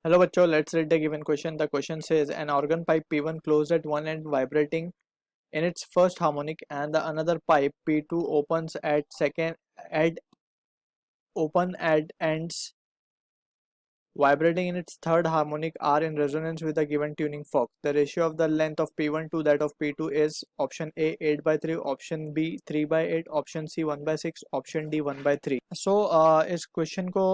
Hello bachcho, let's read the given question. The question says an organ pipe P1 closed at one end vibrating in its first harmonic and the another pipe P2 opens at second at open at ends vibrating in its third harmonic are in resonance with the given tuning fork. The ratio of the length of P1 to that of P2 is option A 8/3, option B 3/8, option C 1/6, option D 1/3. So इस question को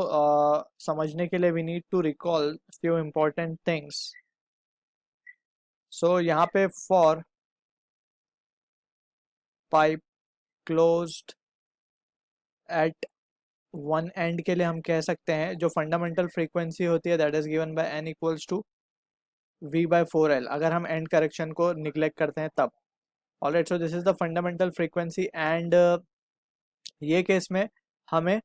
समझने के लिए we need to recall few important things. So यहाँ पे for pipe closed at one and के लिए हम कह सकते हैं जो फंडामेंटल फ्रीक्वेंसी होती है that is given by N equals to V/4L अगर हम एंड करेक्शन को निग्लेक्ट करते हैं तब. Alright, so this is the fundamental frequency and ये केस में हमें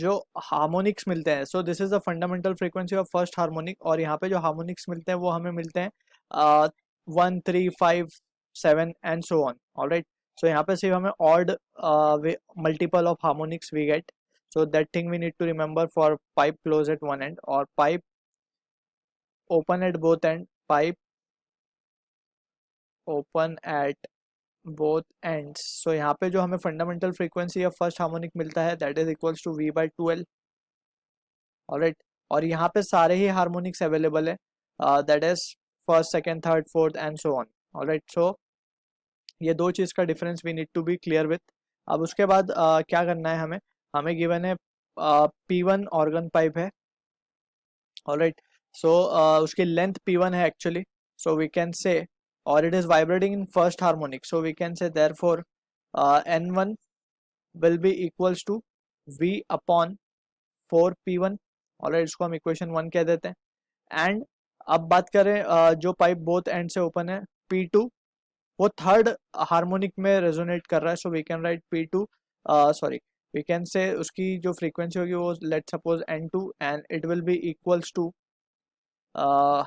जो हार्मोनिक्स मिलते हैं, सो this is the fundamental frequency of first harmonic और यहाँ पे जो हार्मोनिक्स मिलते हैं वो हमें मिलते हैं 1 3 5 7 and so on. Alright, so यहाँ पे सिर्फ हमें odd multiple of harmonics we get. So that thing we need to remember for pipe close at one end or pipe open at both end, pipe open at both ends. So यहाँ पे जो हमें fundamental frequency of first harmonic मिलता है that is equals to V/2L. Alright, और यहाँ पे सारे ही हार्मोनिक्स अवेलेबल है that is first second third fourth and so on. Alright, so ये दो चीज़ का difference we need to be clear with. अब उसके बाद क्या करना है हमें हमें गिवन है P1 ऑर्गन पाइप है. ऑलराइट, सो उसकी लेंथ P1 है actually. So we can say और it is vibrating in first harmonic, so we can say therefore N1 will be equals to V upon 4P1. Alright, इसको हम equation 1 कह देते हैं. And अब बात करें जो पाइप बोथ एंड से ओपन है P2 वो थर्ड हार्मोनिक में रेजोनेट कर रहा है. So we can write P2 sorry we can say उसकी जो फ्रीक्वेंसी होगी वो let suppose N2 and it will be equals to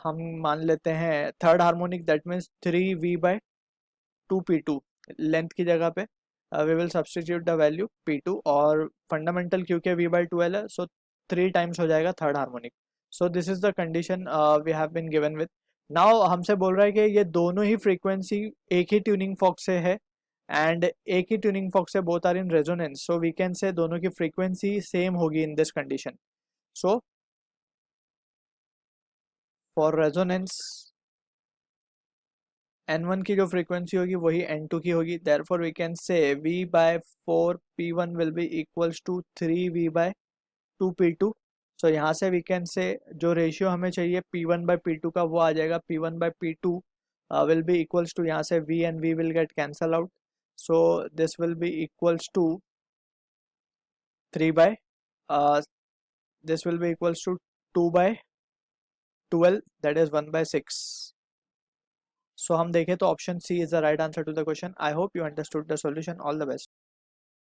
हम मान लेते हैं third harmonic that means 3V/2P2. Length की जगह पे we will substitute the value P2 और फंडामेंटल क्योंकि V/2L है सो 3 टाइम्स हो जाएगा third harmonic. So this is the condition we have been given with. Now हमसे बोल रहा है कि ये दोनों ही फ्रीक्वेंसी एक ही ट्यूनिंग फॉक से है एंड एक ही ट्यूनिंग फॉक से both are in resonance. So we can say दोनों की फ्रीक्वेंसी सेम होगी in this condition. So for resonance N1 की जो फ्रीक्वेंसी होगी वही N2 की होगी. Therefore we can say V/4P1 will be equals to 3V/2P2. So यहाँ से वी कैन से जो रेशियो हमें चाहिए P1/P2 का वो आ जाएगा. P1/P2 will be equals to यहाँ से V and V will get cancel out. So this will be equals to 3 by this will be equals to 2/12 that is 1/6. So हम देखें तो option C is the right answer to the question. I hope you understood the solution. All the best.